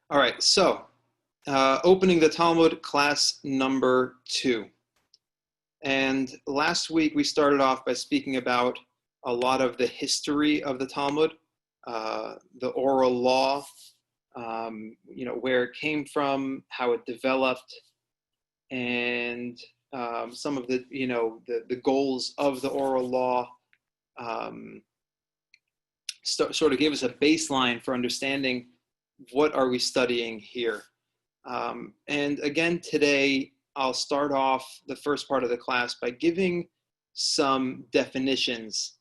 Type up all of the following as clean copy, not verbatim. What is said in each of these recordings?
All right, so opening the Talmud, class number 2. And last week we started off by speaking about a lot of the history of the Talmud, the oral law, where it came from, how it developed, and some of the goals of the oral law. Sort of gave us a baseline for understanding what are we studying here. And again, today, I'll start off the first part of the class by giving some definitions,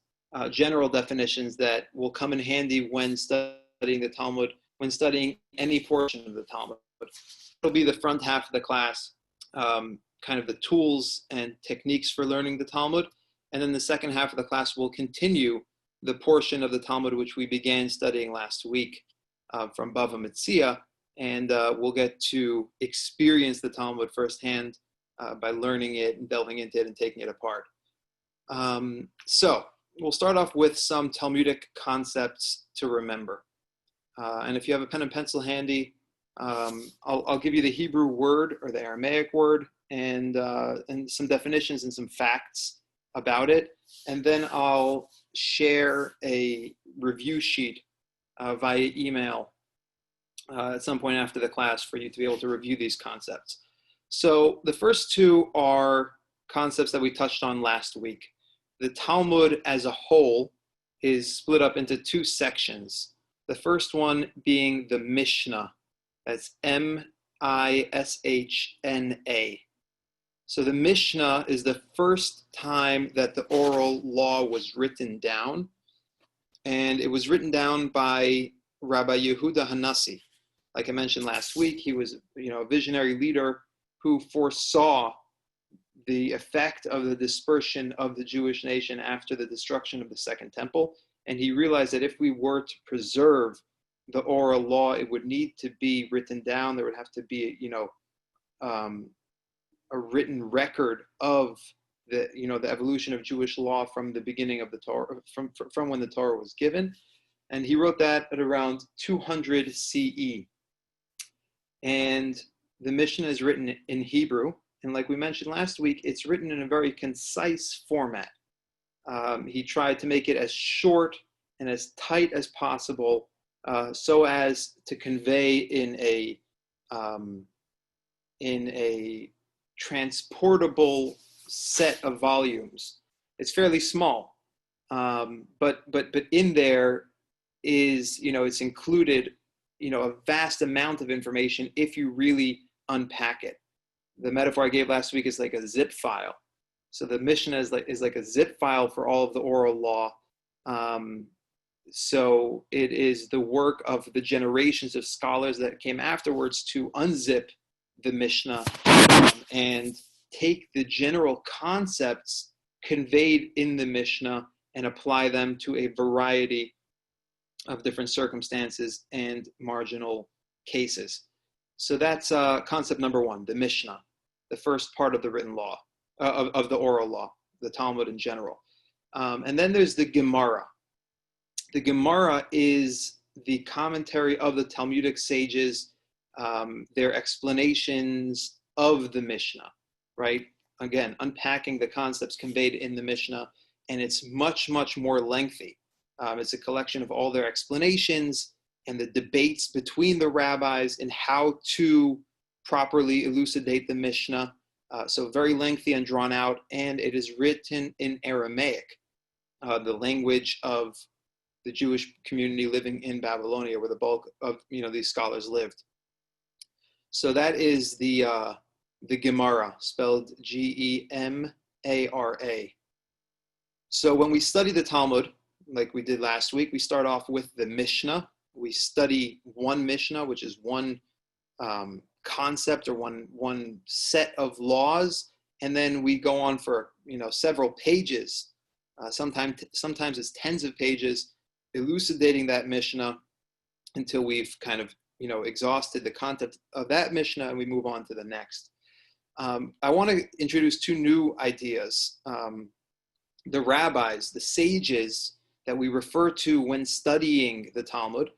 general definitions that will come in handy when studying the Talmud, when studying any portion of the Talmud. It'll be the front half of the class, kind of the tools and techniques for learning the Talmud. And then the second half of the class will continue the portion of the Talmud which we began studying last week from Bava Metzia, and we'll get to experience the Talmud firsthand by learning it and delving into it and taking it apart. So we'll start off with some Talmudic concepts to remember. And if you have a pen and pencil handy, I'll give you the Hebrew word or the Aramaic word and some definitions and some facts about it. And then I'll share a review sheet via email at some point after the class for you to be able to review these concepts. So the first two are concepts that we touched on last week. The Talmud as a whole is split up into two sections. The first one being the Mishnah. That's M-I-S-H-N-A. So the Mishnah is the first time that the oral law was written down. And it was written down by Rabbi Yehuda Hanassi. Like I mentioned last week, he was a visionary leader who foresaw the effect of the dispersion of the Jewish nation after the destruction of the Second Temple. And he realized that if we were to preserve the oral law, it would need to be written down. There would have to be, a written record of the evolution of Jewish law from the beginning of the Torah, from when the Torah was given. And he wrote that at around 200 CE. And the Mishnah is written in Hebrew. And like we mentioned last week, it's written in a very concise format. He tried to make it as short and as tight as possible so as to convey in a transportable set of volumes. It's fairly small, but in there is, it's included, a vast amount of information if you really unpack it. The metaphor I gave last week is like a zip file. So the Mishnah is like a zip file for all of the oral law. So it is the work of the generations of scholars that came afterwards to unzip the Mishnah and take the general concepts conveyed in the Mishnah and apply them to a variety of different circumstances and marginal cases. So that's concept number one, the Mishnah, the first part of the written law, of the oral law, the Talmud in general. And then there's the Gemara. The Gemara is the commentary of the Talmudic sages, their explanations of the Mishnah, right? Again, unpacking the concepts conveyed in the Mishnah, and it's much, much more lengthy. It's a collection of all their explanations and the debates between the rabbis in how to properly elucidate the Mishnah. So very lengthy and drawn out, and it is written in Aramaic, the language of the Jewish community living in Babylonia, where the bulk of these scholars lived. So that is the Gemara, spelled Gemara. So when we study the Talmud, like we did last week, we start off with the Mishnah. We study one Mishnah, which is one concept or one set of laws, and then we go on for several pages. Sometimes it's tens of pages, elucidating that Mishnah until we've kind of exhausted the content of that Mishnah, and we move on to the next. I want to introduce two new ideas. The rabbis, the sages that we refer to when studying the Talmud,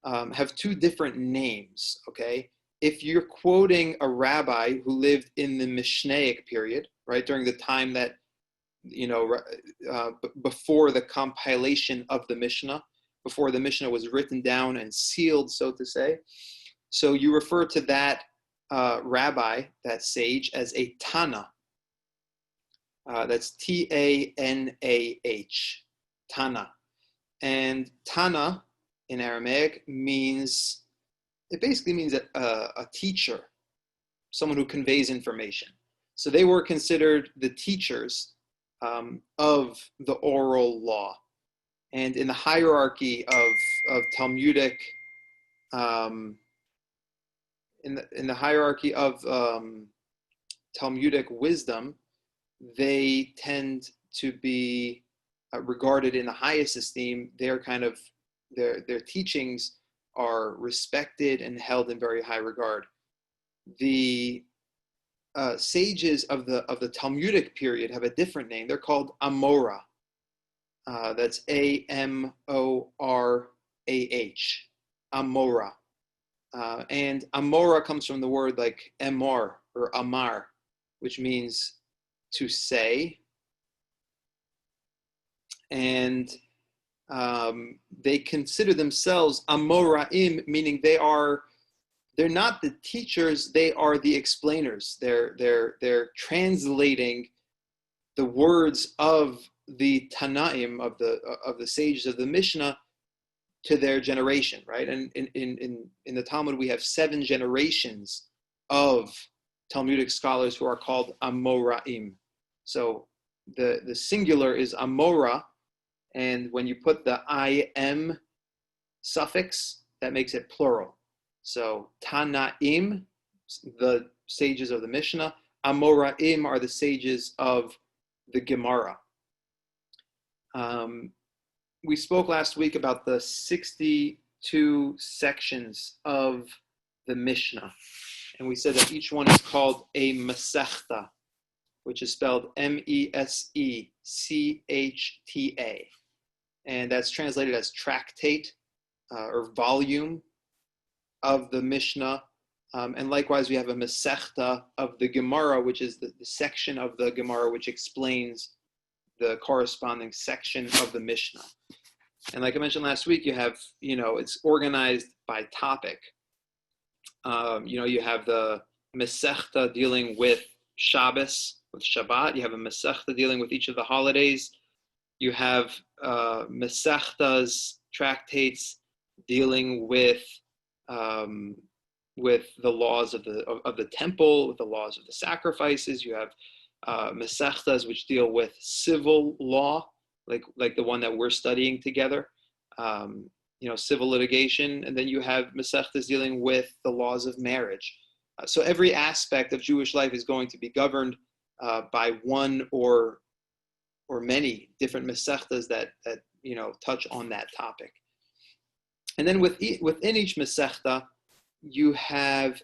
have two different names, okay? If you're quoting a rabbi who lived in the Mishnaic period, right, during the time that, before the compilation of the Mishnah, before the Mishnah was written down and sealed, so to say, so you refer to that rabbi, that sage, as a Tana. That's Tanah, Tana. And Tana in Aramaic basically means a teacher, someone who conveys information. So they were considered the teachers of the oral law. And in the hierarchy of Talmudic, in the hierarchy of Talmudic wisdom, they tend to be regarded in the highest esteem. Their teachings are respected and held in very high regard. The sages of the Talmudic period have a different name. They're called Amora. That's Amorah, Amora. And Amora comes from the word like emor or amar, which means to say. And they consider themselves Amoraim, meaning they're not the teachers, they are the explainers. They're translating the words of the Tanaim, of the sages of the Mishnah, to their generation, right? And in the Talmud, we have 7 generations of Talmudic scholars who are called Amoraim. So the singular is Amora, and when you put the im suffix, that makes it plural. So Tanaim, the sages of the Mishnah. Amoraim are the sages of the Gemara. We spoke last week about the 62 sections of the Mishnah. And we said that each one is called a Masechta, which is spelled Mesechta. And that's translated as tractate or volume of the Mishnah. And likewise, we have a Masechta of the Gemara, which is the section of the Gemara which explains the corresponding section of the Mishnah. And like I mentioned last week, you have, it's organized by topic. You have the Masechta dealing with Shabbos, with Shabbat. You have a Masechta dealing with each of the holidays. You have Masechtas, tractates dealing with the laws of the temple, with the laws of the sacrifices. You have Masechtas which deal with civil law, like the one that we're studying together, civil litigation, and then you have Masechtas dealing with the laws of marriage. So every aspect of Jewish life is going to be governed by one or many different Masechtas that touch on that topic. And then within each Masechta, you have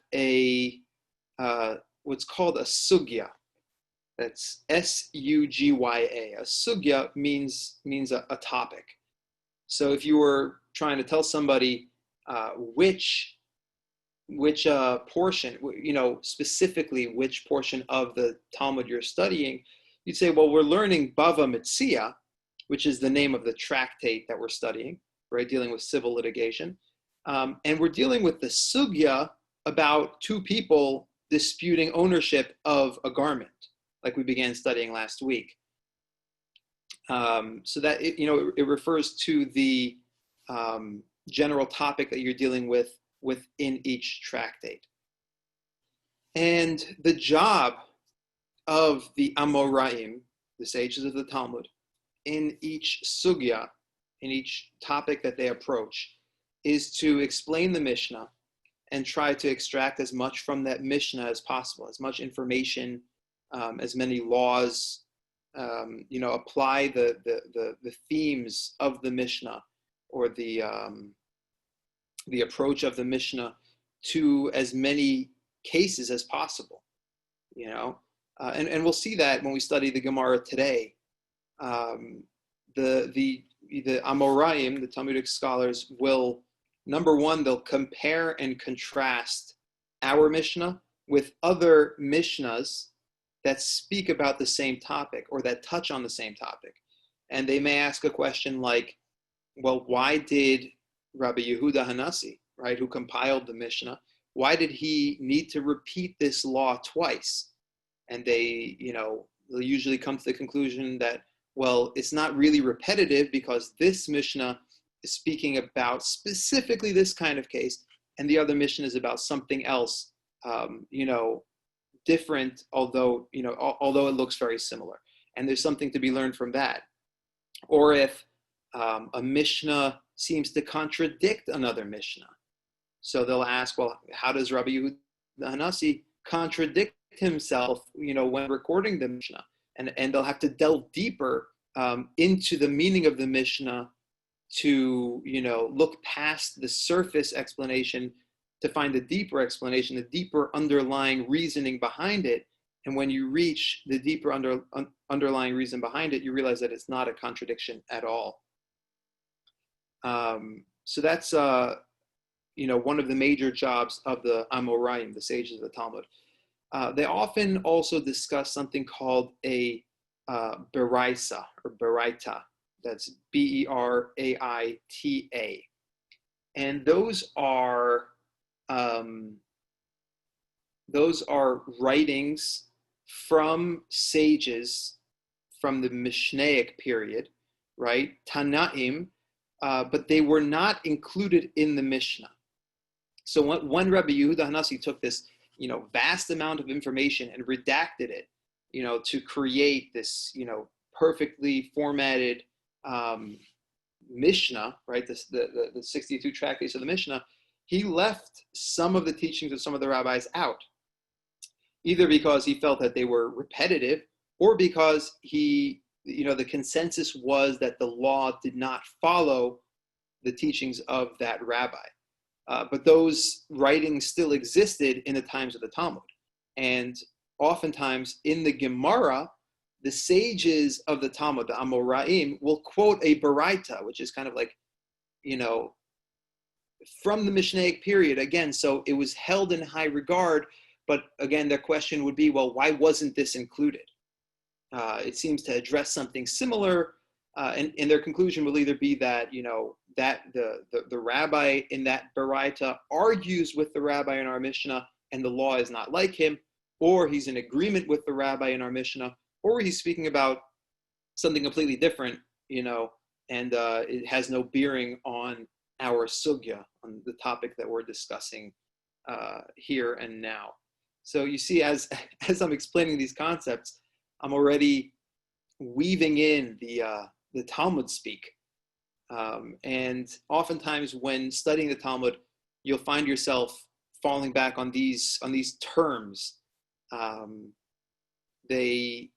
what's called a sugya. That's S-U-G-Y-A. A sugya means a topic. So if you were trying to tell somebody which portion, specifically which portion of the Talmud you're studying, you'd say, well, we're learning Bava Metzia, which is the name of the tractate that we're studying, right, dealing with civil litigation. And we're dealing with the sugya about 2 people disputing ownership of a garment, like we began studying last week. So that it refers to the general topic that you're dealing with within each tractate. And the job of the Amoraim, the sages of the Talmud, in each sugya, in each topic that they approach, is to explain the Mishnah and try to extract as much from that Mishnah as possible, as much information, as many laws, apply the themes of the Mishnah or the approach of the Mishnah to as many cases as possible, and we'll see that when we study the Gemara today. The Amoraim, the Talmudic scholars, will Number one, they'll compare and contrast our Mishnah with other Mishnahs that speak about the same topic or that touch on the same topic. And they may ask a question like, well, why did Rabbi Yehuda Hanasi, right, who compiled the Mishnah, why did he need to repeat this law twice? And they, they'll usually come to the conclusion that, well, it's not really repetitive because this Mishnah is speaking about specifically this kind of case, and the other Mishnah is about something else, different, although it looks very similar. And there's something to be learned from that. Or if a Mishnah seems to contradict another Mishnah, so they'll ask, well, how does Rabbi Yehuda Hanasi contradict himself, when recording the Mishnah? And they'll have to delve deeper into the meaning of the Mishnah to, look past the surface explanation to find the deeper explanation, the deeper underlying reasoning behind it. And when you reach the deeper underlying reason behind it, you realize that it's not a contradiction at all. So that's, one of the major jobs of the Amoraim, the sages of the Talmud. They often also discuss something called a beraisa or beraita. That's Beraita. And those are writings from sages from the Mishnaic period, right? Tanaim, but they were not included in the Mishnah. So when Rabbi Yehuda Hanasi took this, vast amount of information and redacted it, to create this, perfectly formatted Mishnah, right? The 62 tractates of the Mishnah, he left some of the teachings of some of the rabbis out, either because he felt that they were repetitive or because the consensus was that the law did not follow the teachings of that rabbi. But those writings still existed in the times of the Talmud. And oftentimes in the Gemara, the sages of the Talmud, the Amoraim, will quote a beraita, which is kind of like, from the Mishnaic period. Again, so it was held in high regard. But again, their question would be, well, why wasn't this included? It seems to address something similar. And their conclusion will either be that, that the rabbi in that beraita argues with the rabbi in our Mishnah and the law is not like him, or he's in agreement with the rabbi in our Mishnah, or he's speaking about something completely different, and it has no bearing on our sugya, on the topic that we're discussing here and now. So you see, as I'm explaining these concepts, I'm already weaving in the Talmud speak. And oftentimes when studying the Talmud, you'll find yourself falling back on these terms. They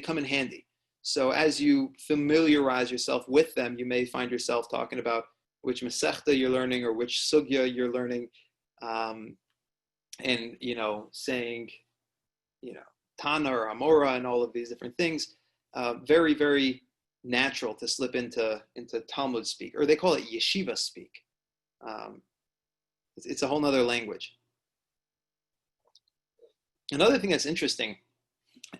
come in handy. So as you familiarize yourself with them, you may find yourself talking about which Masechta you're learning or which Sugya you're learning, and saying, Tana or Amora and all of these different things. Very, very natural to slip into Talmud speak, or they call it yeshiva speak. It's a whole nother language. Another thing that's interesting,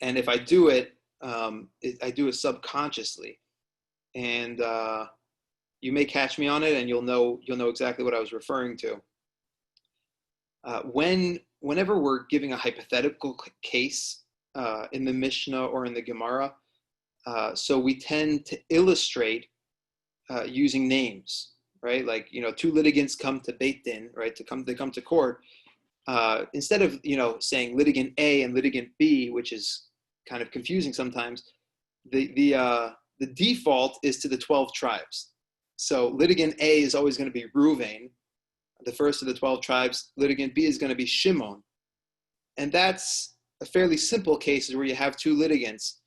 and if I do it, I do it subconsciously, and you may catch me on it, and you'll know exactly what I was referring to. Whenever we're giving a hypothetical case in the Mishnah or in the Gemara, so we tend to illustrate using names, right? Like, two litigants come to Beit Din, right? They come to court. Instead of, saying litigant A and litigant B, which is kind of confusing sometimes, the default is to the 12 tribes. So litigant A is always going to be Reuven, the first of the 12 tribes. Litigant B is going to be Shimon. And that's a fairly simple case where you have two litigants.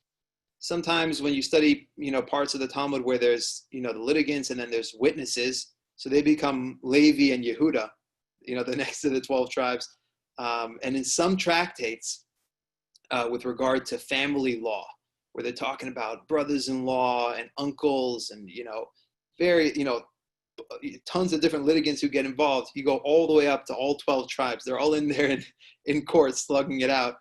Sometimes when you study, parts of the Talmud where there's, the litigants and then there's witnesses, so they become Levi and Yehuda, the next of the 12 tribes. And in some tractates, with regard to family law, where they're talking about brothers-in-law and uncles and, very, tons of different litigants who get involved. You go all the way up to all 12 tribes. They're all in there in court slugging it out.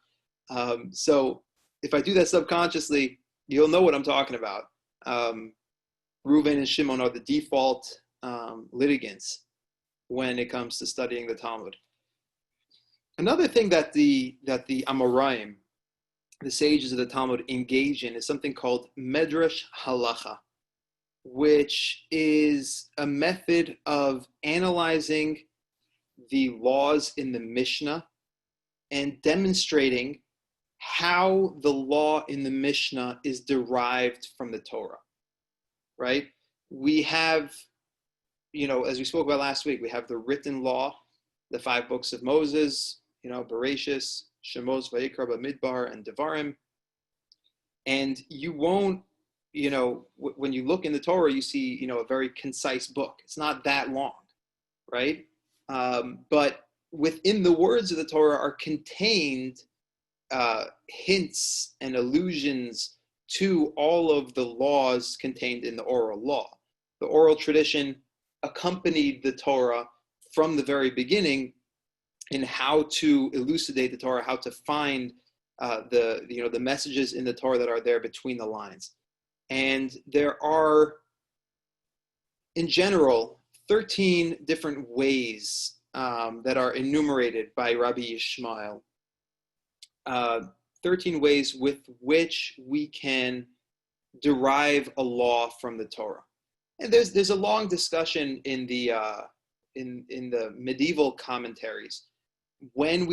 So if I do that subconsciously, you'll know what I'm talking about. Reuven and Shimon are the default litigants when it comes to studying the Talmud. Another thing that the Amoraim, the sages of the Talmud, engage in is something called Medrash Halacha, which is a method of analyzing the laws in the Mishnah and demonstrating how the law in the Mishnah is derived from the Torah, right? We have, as we spoke about last week, we have the written law, the 5 books of Moses, Bereshis, Shemos, Vayikra, Bamidbar, and Devarim. And you won't, when you look in the Torah, you see, a very concise book. It's not that long, right? But within the words of the Torah are contained hints and allusions to all of the laws contained in the oral law. The oral tradition accompanied the Torah from the very beginning in how to elucidate the Torah, how to find the messages in the Torah that are there between the lines. And there are, in general, 13 different ways that are enumerated by Rabbi Yishmael. 13 ways with which we can derive a law from the Torah. And there's a long discussion in the medieval commentaries when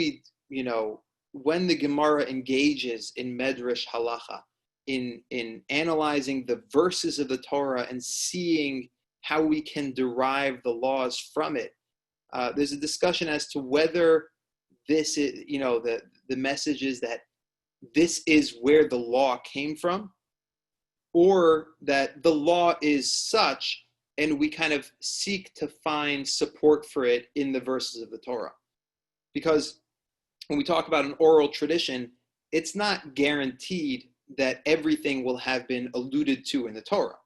when the Gemara engages in Medrash Halacha, in analyzing the verses of the Torah and seeing how we can derive the laws from it. There's a discussion as to whether this is, the message is that this is where the law came from, or that the law is such and we kind of seek to find support for it in the verses of the Torah. Because when we talk about an oral tradition, it's not guaranteed that everything will have been alluded to in the Torah.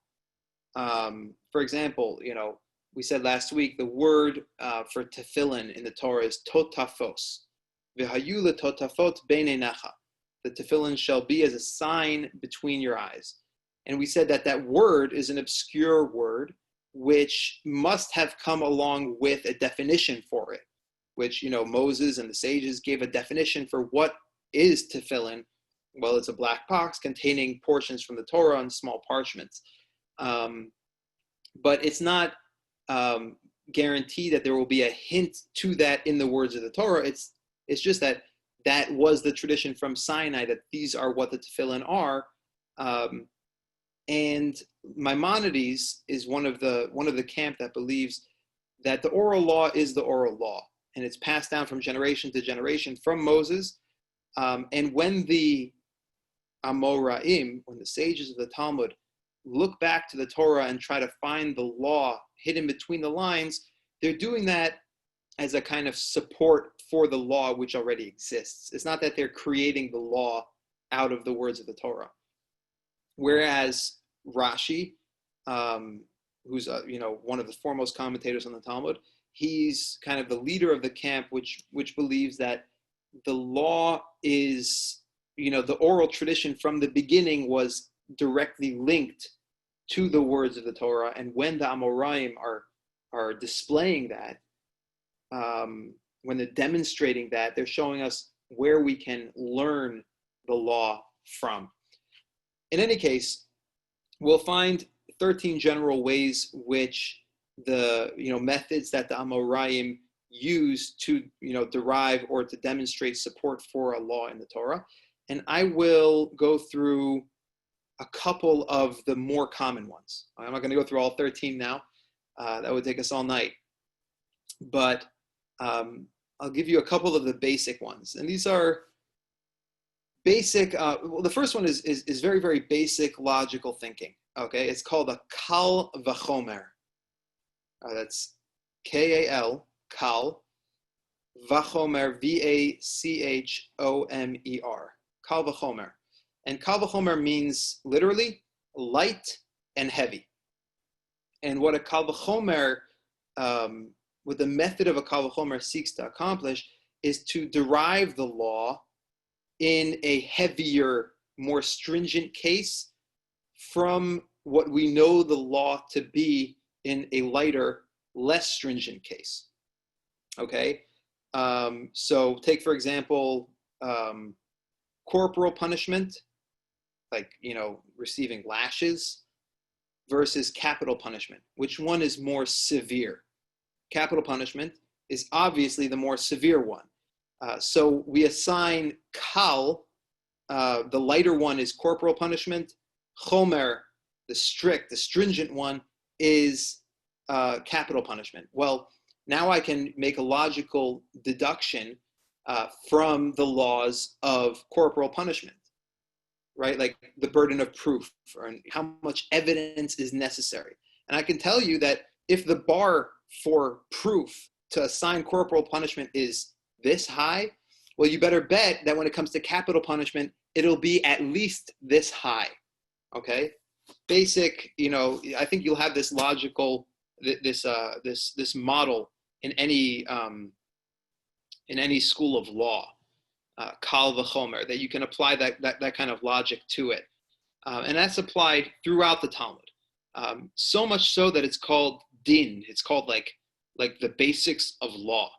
For example, we said last week the word for tefillin in the Torah is totafos. V'hayu letotafot beinenecha. The tefillin shall be as a sign between your eyes. And we said that word is an obscure word which must have come along with a definition for it, which, Moses and the sages gave a definition for what is tefillin. Well, it's a black box containing portions from the Torah on small parchments. But it's not guaranteed that there will be a hint to that in the words of the Torah. It's just that was the tradition from Sinai, that these are what the tefillin are. And Maimonides is one of the camp that believes that the oral law is the oral law, and it's passed down from generation to generation from Moses. And when the Amoraim, when the sages of the Talmud look back to the Torah and try to find the law hidden between the lines, they're doing that as a kind of support for the law which already exists. It's not that they're creating the law out of the words of the Torah. Whereas Rashi, who's one of the foremost commentators on the Talmud, he's kind of the leader of the camp which believes that the law is, the oral tradition from the beginning was directly linked to the words of the Torah, and when the Amoraim are displaying that, when they're demonstrating that, they're showing us where we can learn the law from. In any case, we'll find 13 general ways which the methods that the Amoraim use to derive or to demonstrate support for a law in the Torah, and I will go through a couple of the more common ones. I'm not going to go through all 13 now. That would take us all night. But I'll give you a couple of the basic ones. And these are basic. Well, the first one is very, very basic logical thinking. Okay, it's called a kal v'chomer. That's K-A-L, kal, v'chomer, V-A-C-H-O-M-E-R. Kal v'chomer. And kal v'chomer means literally light and heavy. And what a kal v'chomer what the method of a kal v'chomer seeks to accomplish is to derive the law in a heavier, more stringent case from what we know the law to be in a lighter, less stringent case. Okay? So take, for example, corporal punishment, like, receiving lashes, versus capital punishment. Which one is more severe? Capital punishment is obviously the more severe one. So we assign kal, the lighter one is corporal punishment. Chomer, the stringent one, is capital punishment. Well, now I can make a logical deduction from the laws of corporal punishment, right? Like the burden of proof, or how much evidence is necessary. And I can tell you that if the bar for proof to assign corporal punishment is this high, well, you better bet that when it comes to capital punishment, it'll be at least this high. Okay? Basic, I think you'll have this logical, this model in any school of law, kal v'chomer, that you can apply that kind of logic to it, and that's applied throughout the Talmud. So much so that it's called din. It's called like the basics of law.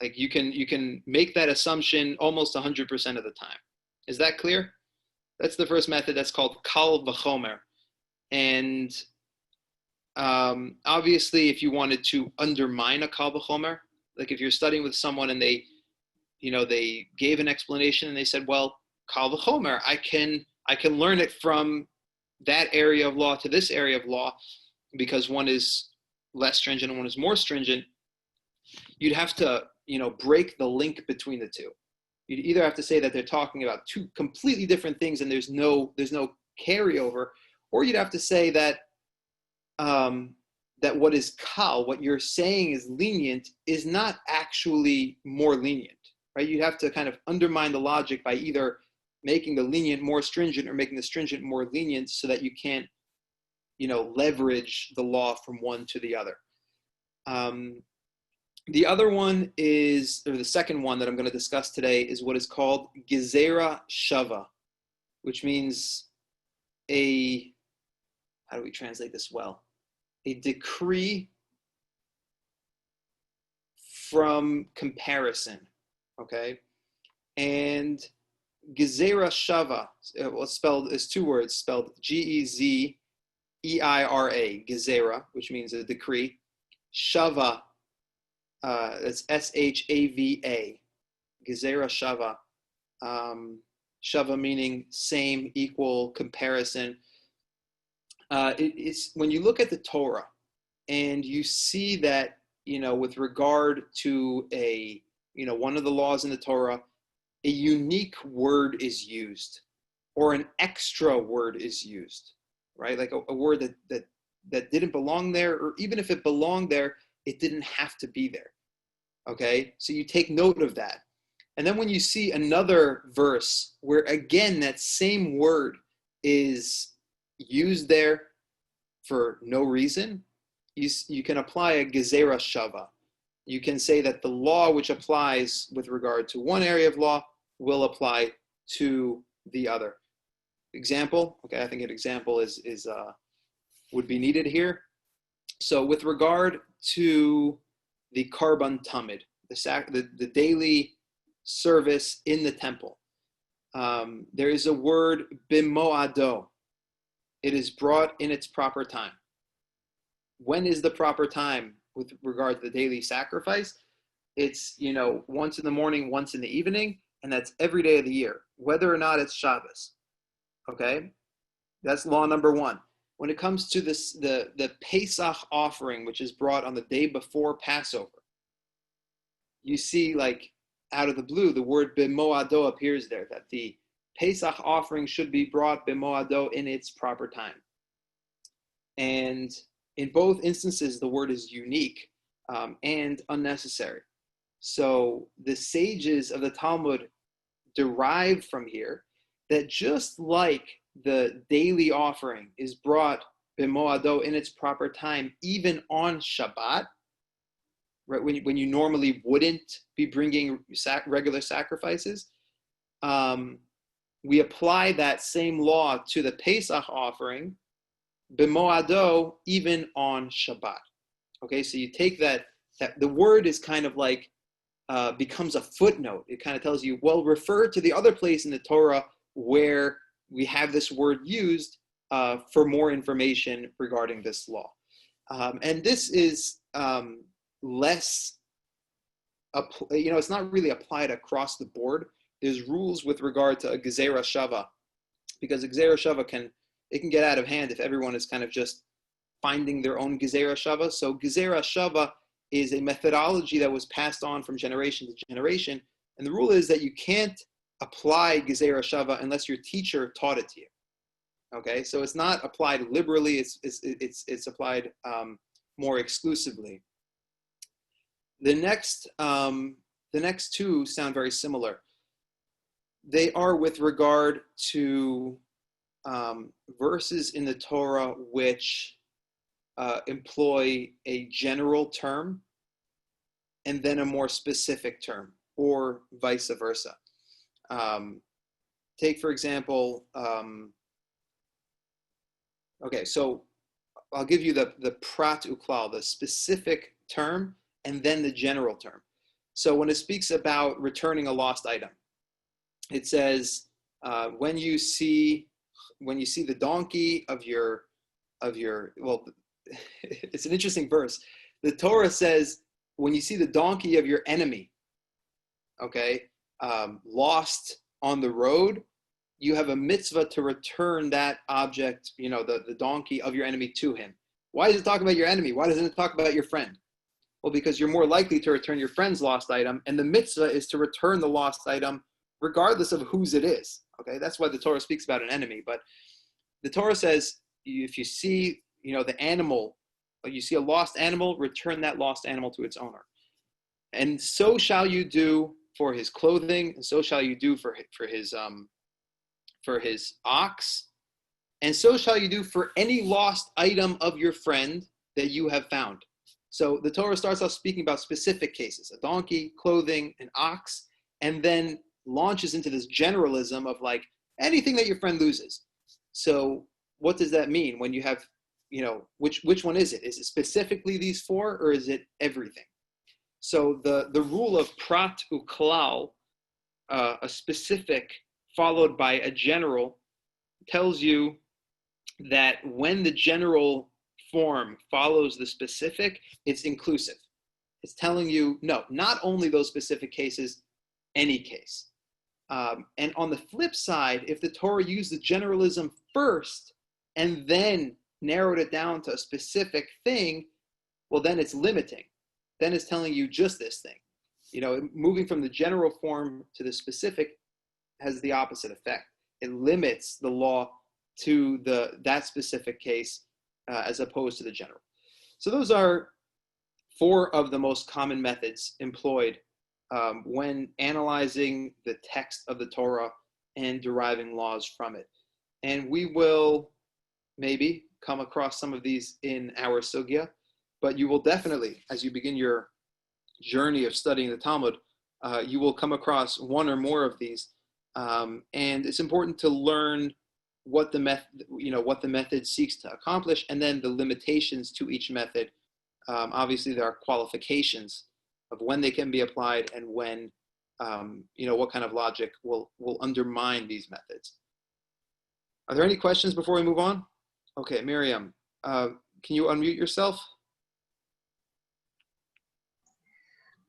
Like you can make that assumption almost 100% of the time. Is that clear? That's the first method. That's called kal v'chomer. And obviously, if you wanted to undermine a kal v'chomer, like if you're studying with someone and they gave an explanation and they said, well, kal v'chomer, I can learn it from that area of law to this area of law because one is less stringent and one is more stringent. You'd have to, break the link between the two. You'd either have to say that they're talking about two completely different things and there's no carryover, or you'd have to say that that what is kal, what you're saying is lenient, is not actually more lenient, right? You'd have to kind of undermine the logic by either making the lenient more stringent or making the stringent more lenient so that you can't, leverage the law from one to the other. The other one is, or the second one that I'm going to discuss today, is what is called gezerah shava, which means how do we translate this well? A decree from comparison, okay? And gezerah shava, spelled as two words, spelled Gezeira, gezerah, which means a decree. Shava, that's Shava, gezerah shava. Shava meaning same, equal, comparison. It's when you look at the Torah and you see that, with regard to one of the laws in the Torah, a unique word is used or an extra word is used, right? Like a word that didn't belong there, or even if it belonged there, it didn't have to be there. Okay? So you take note of that. And then when you see another verse where again that same word is used there for no reason, you can apply a gezerah shava. You can say that the law which applies with regard to one area of law will apply to the other. Example, okay, I think an example is would be needed here. So with regard to the karban tamid, the daily service in the temple, there is a word bimoado. It is brought in its proper time. When is the proper time with regard to the daily sacrifice? It's, once in the morning, once in the evening, and that's every day of the year, whether or not it's Shabbos. Okay? That's law number one. When it comes to this, the Pesach offering, which is brought on the day before Passover, you see, like, out of the blue, the word b'moado appears there, that the Pesach offering should be brought b'moado in its proper time. And in both instances, the word is unique and unnecessary. So the sages of the Talmud derive from here that just like the daily offering is brought b'moado in its proper time, even on Shabbat, right? When you normally wouldn't be bringing regular sacrifices, we apply that same law to the Pesach offering, b'moado, even on Shabbat. Okay, so you take that the word is kind of like becomes a footnote. It kind of tells you, well, refer to the other place in the Torah where we have this word used for more information regarding this law. And this is less, it's not really applied across the board. There's rules with regard to a gezerah shava, because a gezerah shava can get out of hand if everyone is kind of just finding their own gezerah shava. So gezerah shava is a methodology that was passed on from generation to generation, and the rule is that you can't apply gezerah shava unless your teacher taught it to you. Okay, so it's not applied liberally; it's applied more exclusively. The next two sound very similar. They are with regard to verses in the Torah which employ a general term and then a more specific term, or vice versa. Take, for example, okay, so I'll give you the prat uklal, the specific term, and then the general term. So when it speaks about returning a lost item, it says when you see the donkey of your well, it's an interesting verse. The Torah says when you see the donkey of your enemy, okay, lost on the road, you have a mitzvah to return that object, the donkey of your enemy, to him. Why does it talk about your enemy? Why doesn't it talk about your friend? Well, because you're more likely to return your friend's lost item, and the mitzvah is to return the lost item regardless of whose it is. Okay, that's why the Torah speaks about an enemy. But the Torah says if you see, the animal, you see a lost animal, return that lost animal to its owner. And so shall you do for his clothing, and so shall you do for his ox, and so shall you do for any lost item of your friend that you have found. So the Torah starts off speaking about specific cases: a donkey, clothing, an ox, and then launches into this generalism of like anything that your friend loses. So what does that mean when you have, which one is it? Is it specifically these four, or is it everything? So the rule of prat uklal, a specific followed by a general, tells you that when the general form follows the specific, it's inclusive. It's telling you, no, not only those specific cases, any case. And on the flip side, if the Torah used the generalism first and then narrowed it down to a specific thing, well, then it's limiting. Then it's telling you just this thing. Moving from the general form to the specific has the opposite effect. It limits the law to that specific case as opposed to the general. So those are four of the most common methods employed when analyzing the text of the Torah and deriving laws from it. And we will maybe come across some of these in our sugya, but you will definitely, as you begin your journey of studying the Talmud, you will come across one or more of these. And it's important to learn what the method seeks to accomplish, and then the limitations to each method. Obviously, there are qualifications of when they can be applied and when, what kind of logic will undermine these methods. Are there any questions before we move on? Okay, Miriam, can you unmute yourself?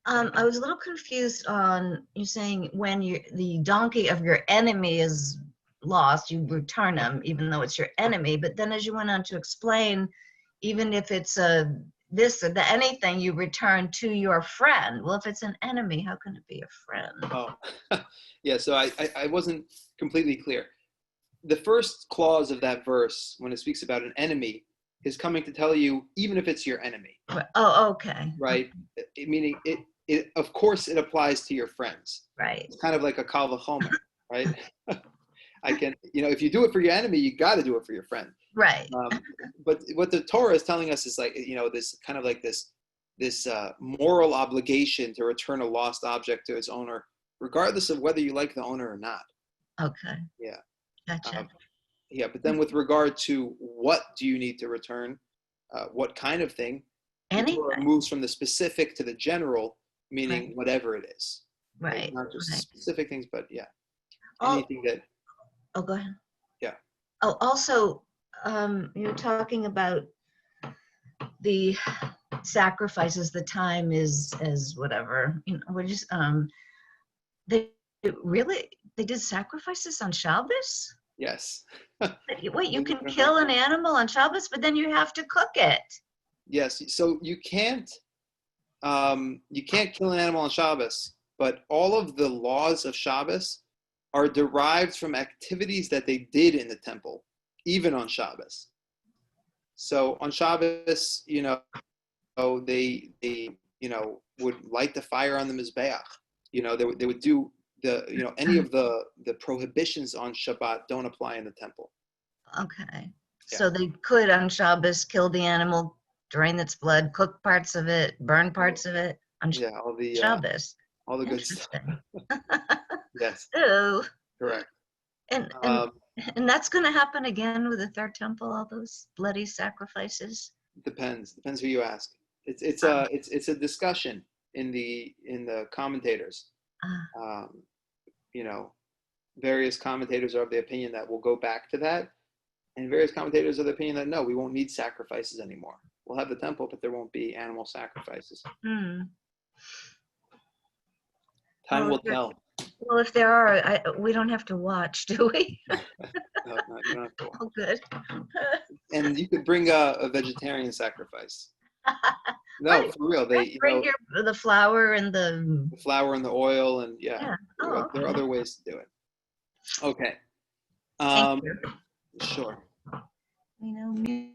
I was a little confused on you saying when the donkey of your enemy is lost, you return him, even though it's your enemy. But then as you went on to explain, even if it's this or the anything, you return to your friend. Well, if it's an enemy, how can it be a friend? Oh, yeah, so I wasn't completely clear. The first clause of that verse, when it speaks about an enemy, is coming to tell you, even if it's your enemy. Oh, okay. Right? Meaning it of course it applies to your friends. Right. It's kind of like a kal vachomer, right? I can, if you do it for your enemy, you got to do it for your friend. Right. But what the Torah is telling us is like, this kind of like this this moral obligation to return a lost object to its owner, regardless of whether you like the owner or not. Okay. Yeah. Gotcha. Yeah, but then with regard to what do you need to return, what kind of thing, the Torah Anything. moves from the specific to the general, meaning Right. whatever it is. Right. Not just Right. specific things, but yeah, Oh, anything that, go ahead. yeah. Oh, also, you're talking about the sacrifices. The time is as whatever. We're just they really they did sacrifices on Shabbos. Yes. Wait, you can kill an animal on Shabbos, but then you have to cook it. Yes. So you can't kill an animal on Shabbos, but all of the laws of Shabbos are derived from activities that they did in the temple, even on Shabbos. So on Shabbos, they would light the fire on the Mizbeach. They would do any of the prohibitions on Shabbat don't apply in the temple. Okay. Yeah. So they could on Shabbos kill the animal, drain its blood, cook parts of it, burn parts of it on All the Shabbos. all the good stuff. Yes. Ew. Correct. And that's going to happen again with the third temple. All those bloody sacrifices. Depends who you ask. It's a discussion in the commentators. Various commentators are of the opinion that we'll go back to that, and various commentators are of the opinion that no, we won't need sacrifices anymore. We'll have the temple, but there won't be animal sacrifices. Time will tell. Well, if there are, we don't have to watch, do we? No, you don't have to watch. Oh, good. And you could bring a vegetarian sacrifice. No, Right. for real. Bring the flour and the flour and the oil, and yeah. There are other ways to do it. Okay. Thank you. Sure. Me.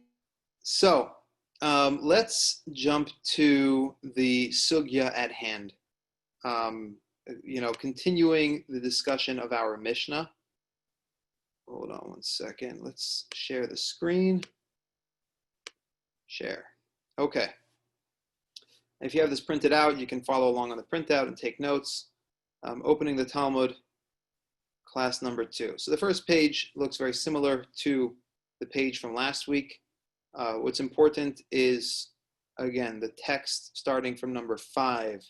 So let's jump to the sugya at hand. Continuing the discussion of our Mishnah. Hold on one second. Let's share the screen. Share. Okay. If you have this printed out, you can follow along on the printout and take notes. Opening the Talmud, class number 2. So the first page looks very similar to the page from last week. What's important is, again, the text starting from number 5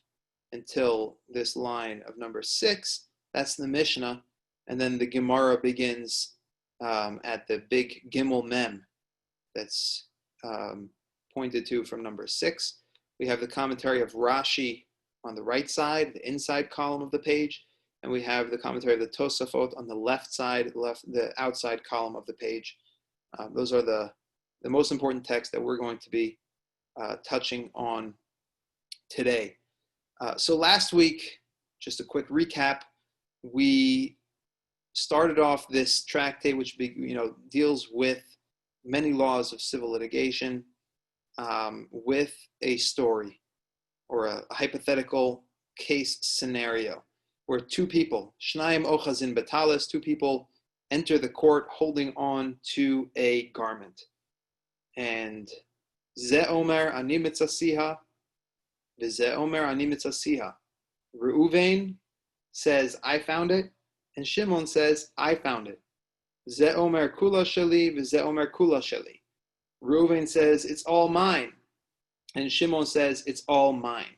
until this line of number 6. That's the Mishnah. And then the Gemara begins at the big Gimel Mem that's pointed to from number 6. We have the commentary of Rashi on the right side, the inside column of the page, and we have the commentary of the Tosafot on the left side, the outside column of the page. Those are the most important texts that we're going to be touching on today. So last week, just a quick recap, we started off this tractate, which deals with many laws of civil litigation, with a story or a hypothetical case scenario where two people, Shnayim Ochazin Batalis, two people enter the court holding on to a garment. And Ze Omer Ani Mitzasiha, Ze Omer Ani Mitzasiha. Reuven says, I found it, and Shimon says, I found it. Ze Omer Kula Sheli, Ze Omer Kula Sheli. Reuven says, it's all mine. And Shimon says, it's all mine.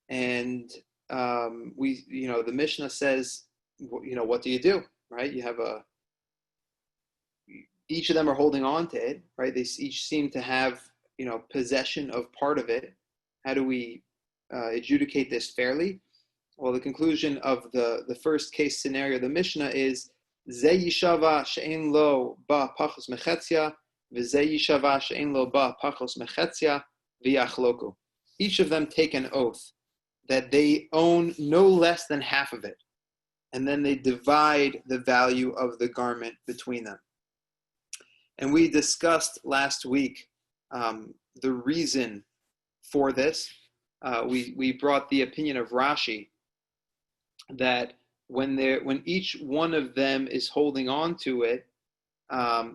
And the Mishnah says, what do you do, right? You have each of them are holding on to it, right? They each seem to have, possession of part of it. How do we adjudicate this fairly? Well, the conclusion of the first case scenario of the Mishnah is, Ze yishava she'en lo ba pachos mechetzia, v'ze yishava she'en lo ba pachos mechetzia, v'yachloku. Each of them take an oath that they own no less than half of it, and then they divide the value of the garment between them. And we discussed last week the reason for this. We brought the opinion of Rashi that when each one of them is holding on to it,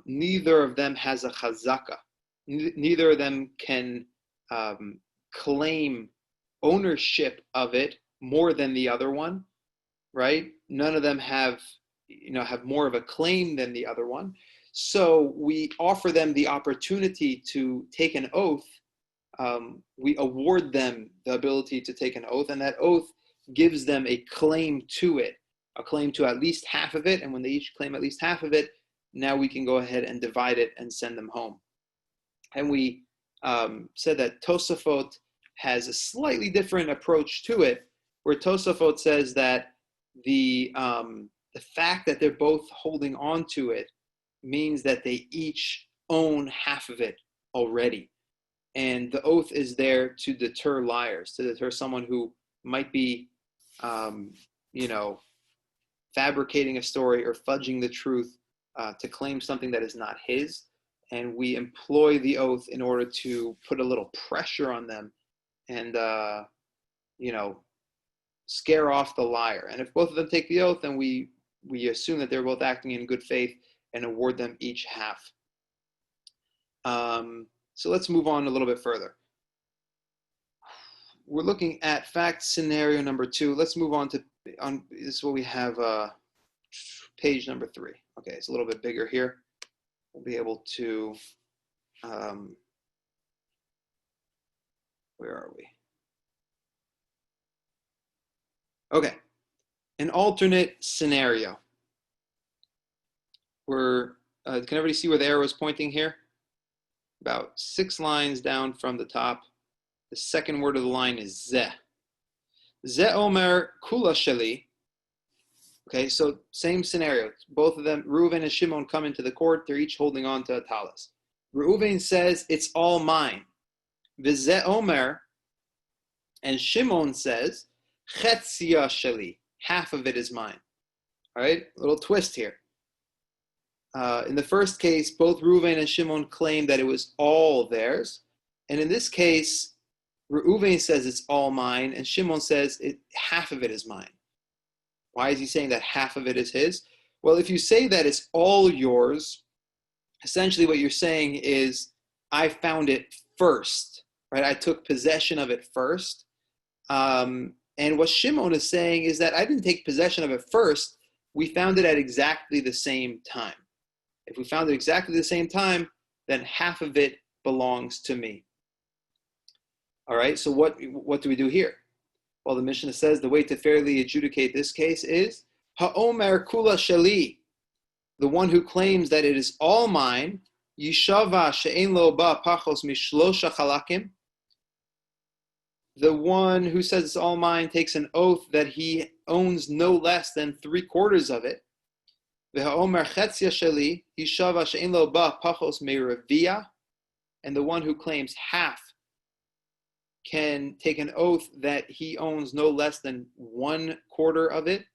neither of them has a chazaka. Neither of them can claim ownership of it more than the other one, right? None of them have more of a claim than the other one. So we offer them the opportunity to take an oath. We award them the ability to take an oath, and that oath gives them a claim to it, a claim to at least half of it. And when they each claim at least half of it, now we can go ahead and divide it and send them home. And we said that Tosafot has a slightly different approach to it, where Tosafot says that the fact that they're both holding on to it means that they each own half of it already. And the oath is there to deter liars, to deter someone who might be, fabricating a story or fudging the truth to claim something that is not his. And we employ the oath in order to put a little pressure on them and, scare off the liar. And if both of them take the oath, then we assume that they're both acting in good faith and award them each half. So let's move on a little bit further. We're looking at fact scenario number 2. Let's move on to, this is what we have, page number 3. Okay, it's a little bit bigger here. We'll be able to, where are we? Okay, an alternate scenario. Can everybody see where the arrow is pointing here? About 6 lines down from the top. The second word of the line is zeh. Zeh omer kula sheli. Okay, so same scenario. Both of them, Reuven and Shimon, come into the court. They're each holding on to a talis. Reuven says, it's all mine. V'zeh omer, and Shimon says, chetzia sheli. Half of it is mine. All right, a little twist here. In the first case, both Reuven and Shimon claim that it was all theirs. And in this case, Reuven says it's all mine, and Shimon says half of it is mine. Why is he saying that half of it is his? Well, if you say that it's all yours, essentially what you're saying is, I found it first, right? I took possession of it first. And what Shimon is saying is that I didn't take possession of it first. We found it at exactly the same time. If we found it exactly the same time, then half of it belongs to me. All right, so what do we do here? Well, the Mishnah says the way to fairly adjudicate this case is ha'omer kula sheli, the one who claims that it is all mine, yishava she'en lo ba pachos mishlosha chalakim. The one who says it's all mine takes an oath that he owns no less than 3/4 of it. V'ha'omer chetzia sheli, yishava she'en lo ba pachos me'revia, and the one who claims half can take an oath that he owns no less than 1/4 of it.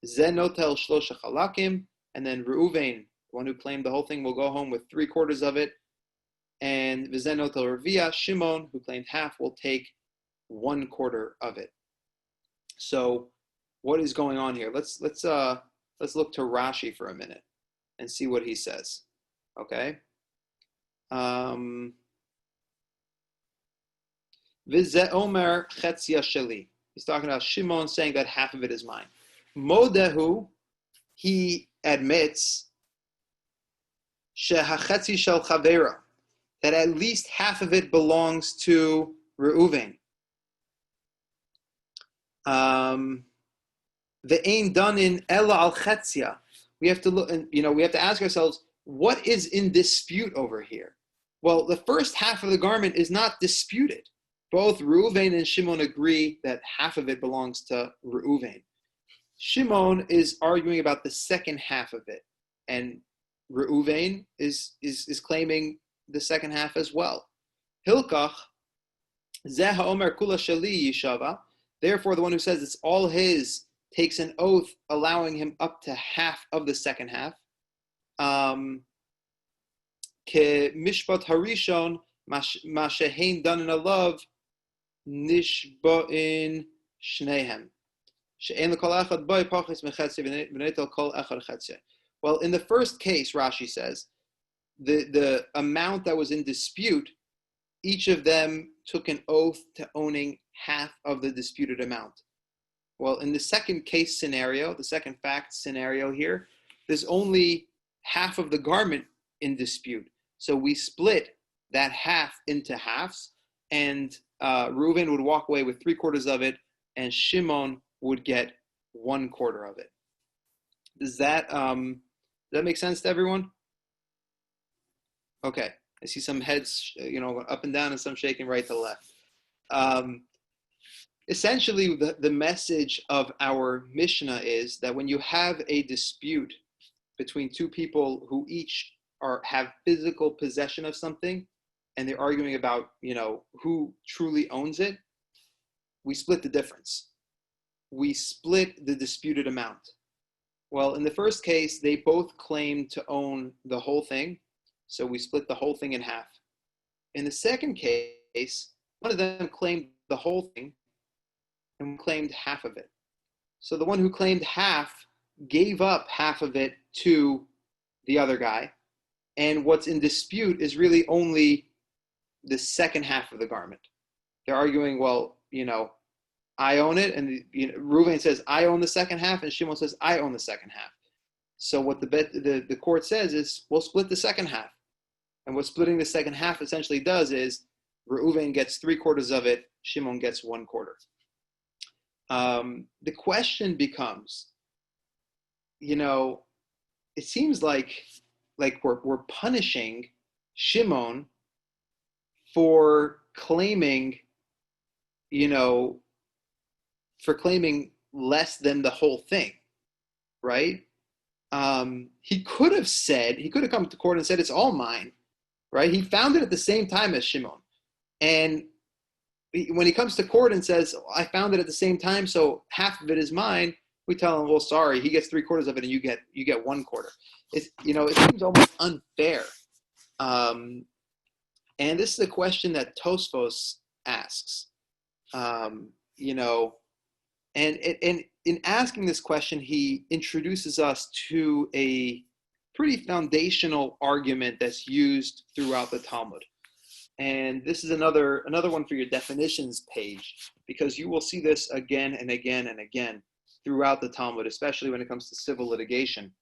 Zenotel shlosha chalakim, and then Reuven, the one who claimed the whole thing, will go home with 3/4 of it. And Zenotel Revia, Shimon, who claimed half, will take 1/4 of it. So, what is going on here? Let's look to Rashi for a minute and see what he says. Okay. V'zeh omer chetzia sheli. He's talking about Shimon saying that half of it is mine. Modehu, he admits, shehachetzi shel chavera, that at least half of it belongs to Reuven. The ein danin ella al chetzia. We have to look, and we have to ask ourselves, what is in dispute over here? Well, the first half of the garment is not disputed. Both Reuven and Shimon agree that half of it belongs to Reuven. Shimon is arguing about the second half of it, and Reuven is claiming the second half as well. Hilkach, zeh ha'omer kula sheli yishava. Therefore, the one who says it's all his takes an oath allowing him up to half of the second half. Ke mishpat harishon mashehein danin alav nishba'in shnehem. Well, in the first case, Rashi says, the amount that was in dispute each of them took an oath to owning half of the disputed amount. Well, in the second case scenario, the second fact scenario here, there's only half of the garment in dispute. So we split that half into halves, and Reuven would walk away with 3/4 of it, and Shimon would get 1/4 of it. Does that make sense to everyone? Okay, I see some heads, up and down, and some shaking right to left. Essentially, the message of our Mishnah is that when you have a dispute between two people who each have physical possession of something, and they're arguing about, who truly owns it, we split the difference. We split the disputed amount. Well, in the first case, they both claimed to own the whole thing, so we split the whole thing in half. In the second case, one of them claimed the whole thing and claimed half of it. So the one who claimed half gave up half of it to the other guy, and what's in dispute is really only the second half of the garment. They're arguing, well, I own it, and Reuven says, I own the second half, and Shimon says, I own the second half. So what the court says is, we'll split the second half. And what splitting the second half essentially does is, Reuven gets 3/4 of it, Shimon gets 1/4. The question becomes, it seems like we're punishing Shimon for claiming, less than the whole thing, right? He could have come to court and said, it's all mine, right? He found it at the same time as Shimon. And when he comes to court and says, I found it at the same time, so half of it is mine, we tell him, well, sorry, he gets 3/4 of it and you get 1/4. It seems almost unfair. And this is a question that Tosfos asks. And in asking this question, he introduces us to a pretty foundational argument that's used throughout the Talmud. And this is another one for your definitions page, because you will see this again and again and again throughout the Talmud, especially when it comes to civil litigation.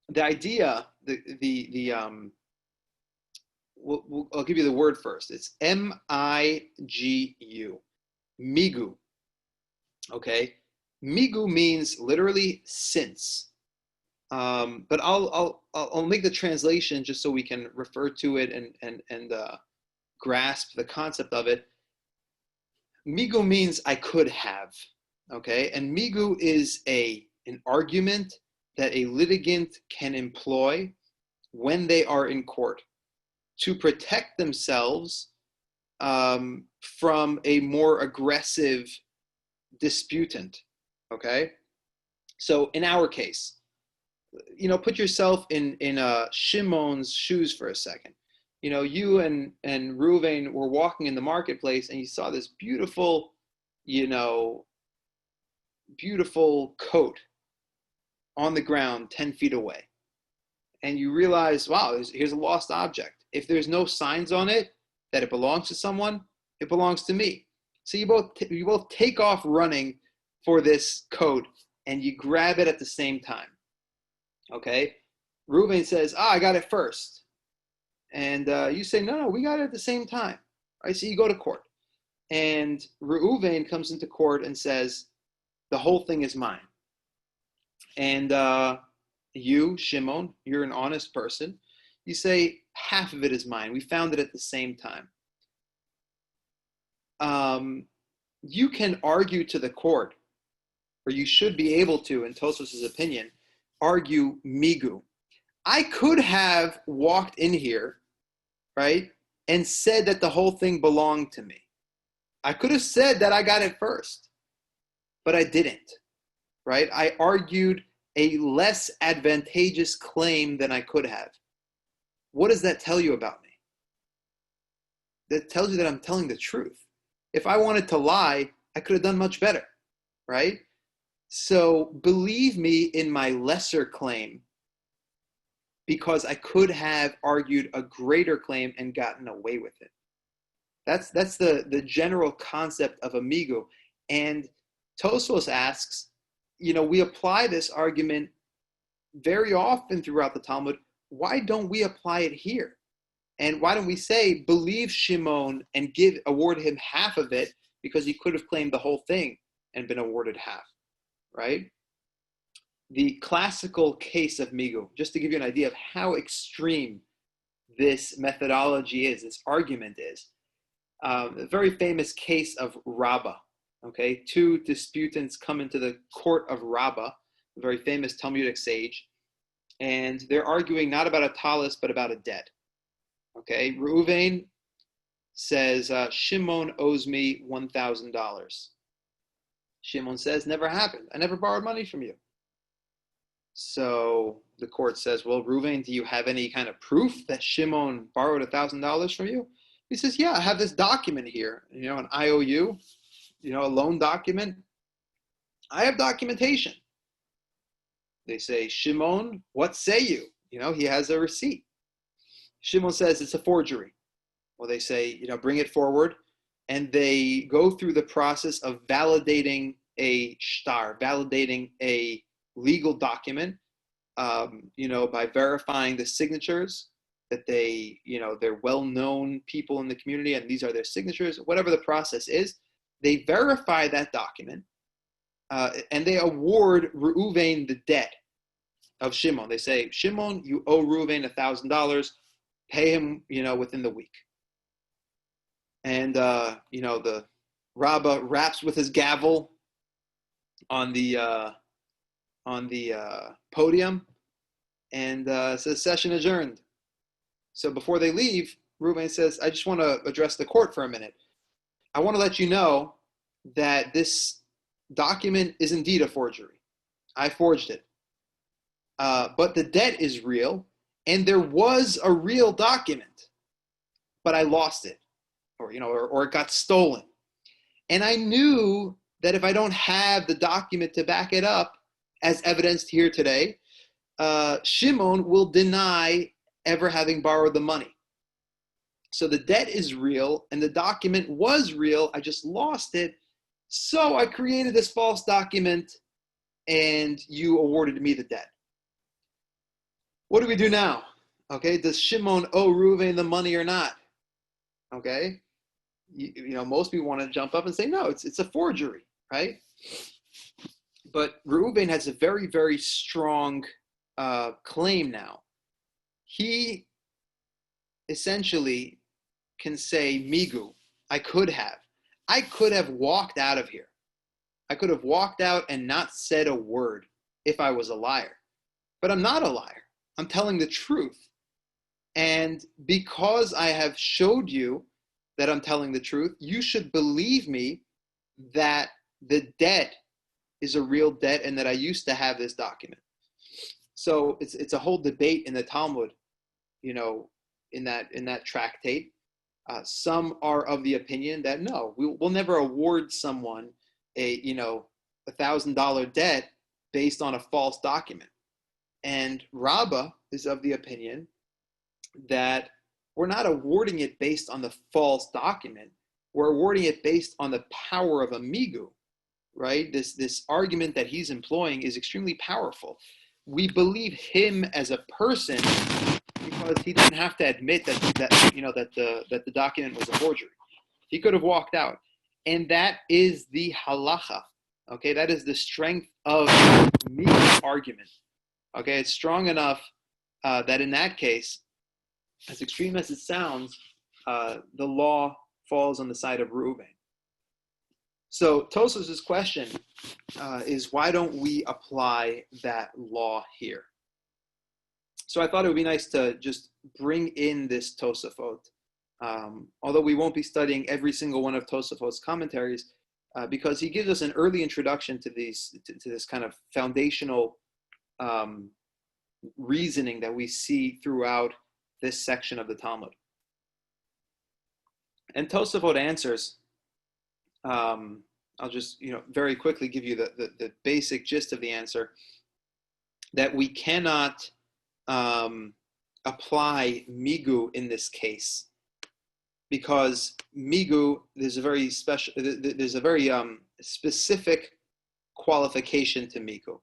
The idea, I'll give you the word first. It's M-I-G-U, migu. Okay, migu means literally since. But I'll make the translation just so we can refer to it and grasp the concept of it. Migu means I could have. Okay, and migu is an argument that a litigant can employ when they are in court to protect themselves from a more aggressive disputant. Okay, so in our case, put yourself in Shimon's shoes for a second. You and Reuven were walking in the marketplace and you saw this beautiful, beautiful coat on the ground 10 feet away. And you realize, wow, here's a lost object. If there's no signs on it that it belongs to someone, it belongs to me. So you both take off running for this coat and you grab it at the same time. Okay, Reuven says, I got it first. And you say, no, we got it at the same time. All right, so you go to court. And Reuven comes into court and says, the whole thing is mine. And you, Shimon, you're an honest person. You say, half of it is mine. We found it at the same time. You can argue to the court, or you should be able to, in Tosfos' opinion, argue migu. I could have walked in here, right, and said that the whole thing belonged to me. I could have said that I got it first, but I didn't, right? I argued a less advantageous claim than I could have. What does that tell you about me? That tells you that I'm telling the truth. If I wanted to lie, I could have done much better, right? So believe me in my lesser claim because I could have argued a greater claim and gotten away with it. That's the general concept of amigo. And Tosfos asks, we apply this argument very often throughout the Talmud. Why don't we apply it here? And why don't we say, believe Shimon and award him half of it, because he could have claimed the whole thing and been awarded half, right? The classical case of migu, just to give you an idea of how extreme this methodology is, this argument is, a very famous case of Rabbah. Okay, two disputants come into the court of Rabbah, a very famous Talmudic sage, and they're arguing not about a talus, but about a debt. Okay, Reuven says, Shimon owes me $1,000. Shimon says, never happened. I never borrowed money from you. So the court says, well, Reuven, do you have any kind of proof that Shimon borrowed $1,000 from you? He says, yeah, I have this document here, an IOU, a loan document. I have documentation. They say, Shimon, what say you? He has a receipt. Shimon says it's a forgery. Well, they say, bring it forward. And they go through the process of validating a shtar, validating a legal document, by verifying the signatures, that they're well-known people in the community and these are their signatures, whatever the process is. They verify that document and they award Reuven the debt of Shimon. They say, Shimon, you owe Reuven $1,000, pay him, within the week. And, the Rabbah raps with his gavel on the podium and says, session adjourned. So before they leave, Reuven says, I just want to address the court for a minute. I want to let you know that this document is indeed a forgery. I forged it. But the debt is real, and there was a real document, but I lost it, or it got stolen. And I knew that if I don't have the document to back it up, as evidenced here today, Shimon will deny ever having borrowed the money. So the debt is real, and the document was real. I just lost it. So I created this false document, and you awarded me the debt. What do we do now? Okay, does Shimon owe Reuven the money or not? Okay, most people want to jump up and say, no, it's a forgery, right? But Reuven has a very, very strong claim now. He essentially can say, migu, I could have walked out of here. I could have walked out and not said a word if I was a liar. But I'm not a liar. I'm telling the truth. And because I have showed you that I'm telling the truth, you should believe me that the debt is a real debt and that I used to have this document. So it's a whole debate in the Talmud, in that tractate. Some are of the opinion that no, we'll never award someone a $1,000 debt based on a false document. And Rabbah is of the opinion that we're not awarding it based on the false document. We're awarding it based on the power of amigu, right? This argument that he's employing is extremely powerful. We believe him as a person because he didn't have to admit that the document was a forgery. He could have walked out, and that is the halacha. Okay, that is the strength of Mishna's argument. Okay, it's strong enough that in that case, as extreme as it sounds, the law falls on the side of Reuven. So Tosfos' question is, why don't we apply that law here? So I thought it would be nice to just bring in this Tosafot, although we won't be studying every single one of Tosafot's commentaries, because he gives us an early introduction to this kind of foundational reasoning that we see throughout this section of the Talmud. And Tosafot answers, I'll just very quickly give you the basic gist of the answer, that we cannot apply migu in this case, because migu, there's a very specific qualification to migu.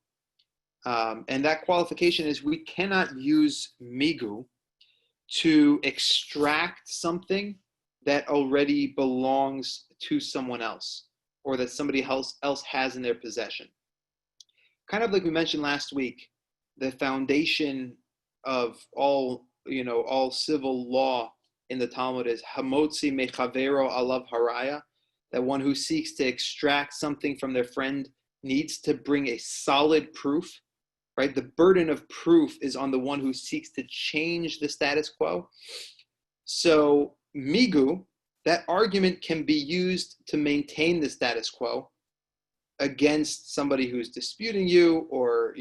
And that qualification is we cannot use migu to extract something that already belongs to someone else, or that somebody else has in their possession. Kind of like we mentioned last week, the foundation of all civil law in the Talmud is hamotzi mechavero alav haraya, that one who seeks to extract something from their friend needs to bring a solid proof, right? The burden of proof is on the one who seeks to change the status quo. So migu, that argument can be used to maintain the status quo against somebody who's disputing you, or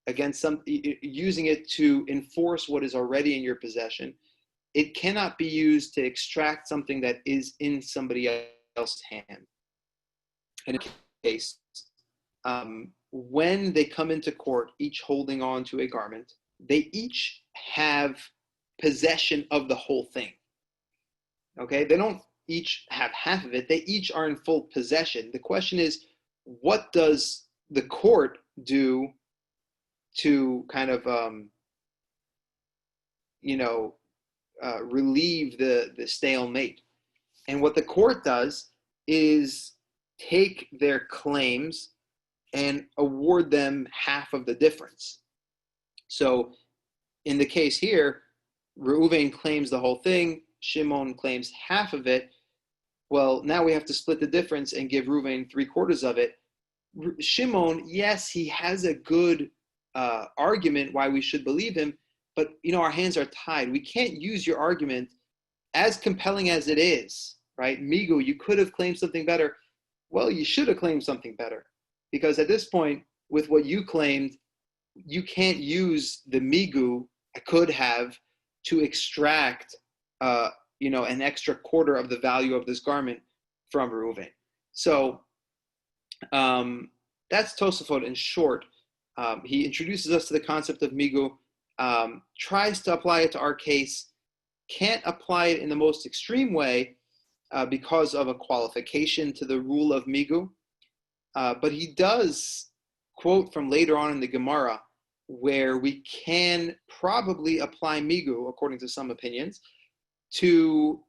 against using it to enforce what is already in your possession. It cannot be used to extract something that is in somebody else's hand. In a case, when they come into court, each holding on to a garment, they each have possession of the whole thing. Okay, they don't each have half of it. They each are in full possession. The question is, what does the court do to kind of, relieve the stalemate? And what the court does is take their claims and award them half of the difference. So in the case here, Reuven claims the whole thing, Shimon claims half of it. Well, now we have to split the difference and give Reuven 3/4 of it. Shimon, yes, he has a good argument why we should believe him, but our hands are tied. We can't use your argument, as compelling as it is, right? Migu, you could have claimed something better. Well, you should have claimed something better, because at this point, with what you claimed, you can't use the migu I could have to extract an extra quarter of the value of this garment from Reuven. So that's Tosafot in short. He introduces us to the concept of migu, tries to apply it to our case, can't apply it in the most extreme way because of a qualification to the rule of migu, but he does quote from later on in the Gemara, where we can probably apply migu, according to some opinions, to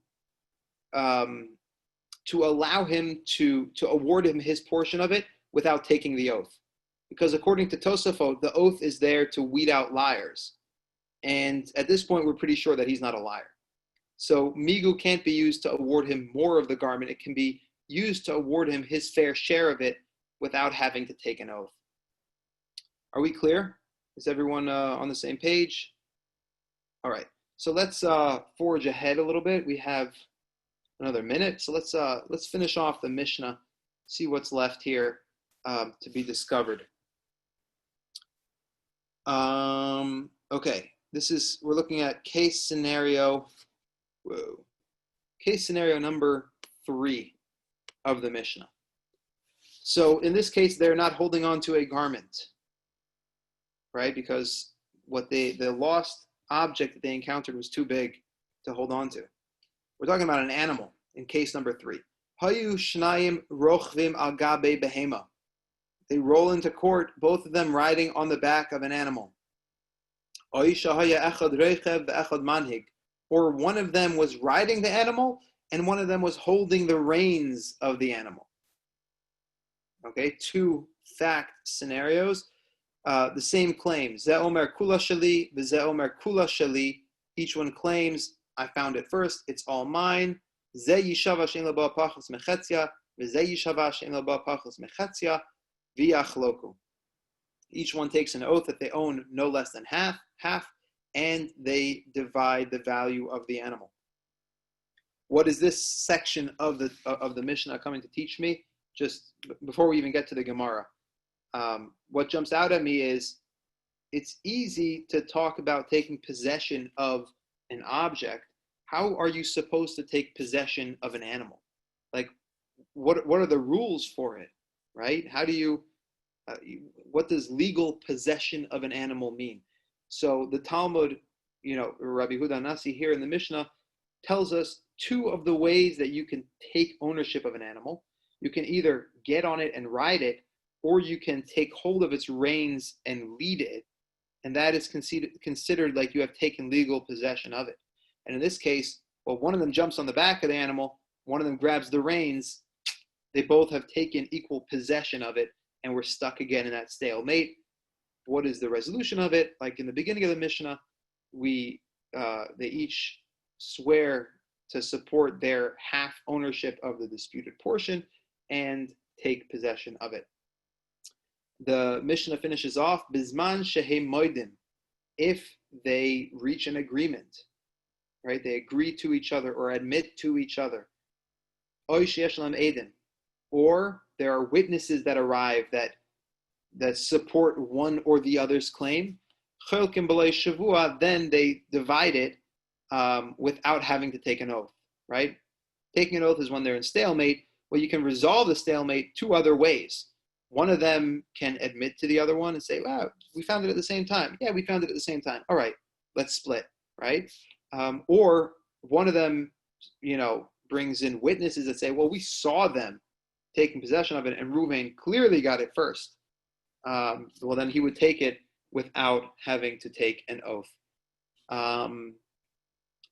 allow him to award him his portion of it without taking the oath. Because according to Tosafot, the oath is there to weed out liars. And at this point, we're pretty sure that he's not a liar. So migu can't be used to award him more of the garment. It can be used to award him his fair share of it without having to take an oath. Are we clear? Is everyone on the same page? All right. So let's forge ahead a little bit. We have another minute. So let's finish off the Mishnah, see what's left here to be discovered. Okay. We're looking at case scenario. Case scenario number 3 of the Mishnah. So in this case, they're not holding on to a garment, right? Because the lost object that they encountered was too big to hold on to. We're talking about an animal in case number 3. Hayu shnayim rochvim al gabe behema. They roll into court, both of them riding on the back of an animal. Or one of them was riding the animal and one of them was holding the reins of the animal. Okay, 2 fact scenarios. The same claim. Ze omer kula shali, v'ze omer kula shali. Each one claims, I found it first, it's all mine. Ze yishava she'en lo ba pachos mechetzia, v'ze yishava she'en lo ba pachos mechetzia, v'yachloku. Each one takes an oath that they own no less than half, and they divide the value of the animal. What is this section of the Mishnah coming to teach me? Just before we even get to the Gemara, what jumps out at me is it's easy to talk about taking possession of an object. How are you supposed to take possession of an animal? Like, what are the rules for it, right? How do you, what does legal possession of an animal mean? So the Talmud Rabbi Huda Nasi here in the Mishnah tells us two of the ways that you can take ownership of an animal. You can either get on it and ride it, or you can take hold of its reins and lead it. And that is considered like you have taken legal possession of it. And in this case, well, one of them jumps on the back of the animal, one of them grabs the reins. They both have taken equal possession of it, and we're stuck again in that stalemate. What is the resolution of it? Like in the beginning of the Mishnah, they each swear to support their half ownership of the disputed portion and take possession of it. The Mishnah finishes off, Bizman shehe moidim, if they reach an agreement, right? They agree to each other or admit to each other. Oy sheyesh lam edim, or there are witnesses that arrive that support one or the other's claim. Cholkim b'lei shavua, then they divide it without having to take an oath, right? Taking an oath is when they're in stalemate. Well, you can resolve the stalemate two other ways. One of them can admit to the other one and say, wow, we found it at the same time. Yeah, we found it at the same time. All right, let's split, right? Or one of them, brings in witnesses that say, well, we saw them taking possession of it, and Reuven clearly got it first. Well, then he would take it without having to take an oath.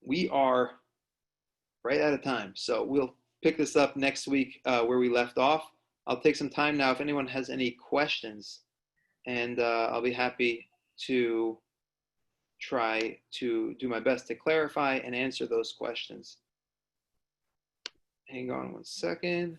We are right out of time, so we'll pick this up next week where we left off. I'll take some time now if anyone has any questions, and I'll be happy to try to do my best to clarify and answer those questions. Hang on one second.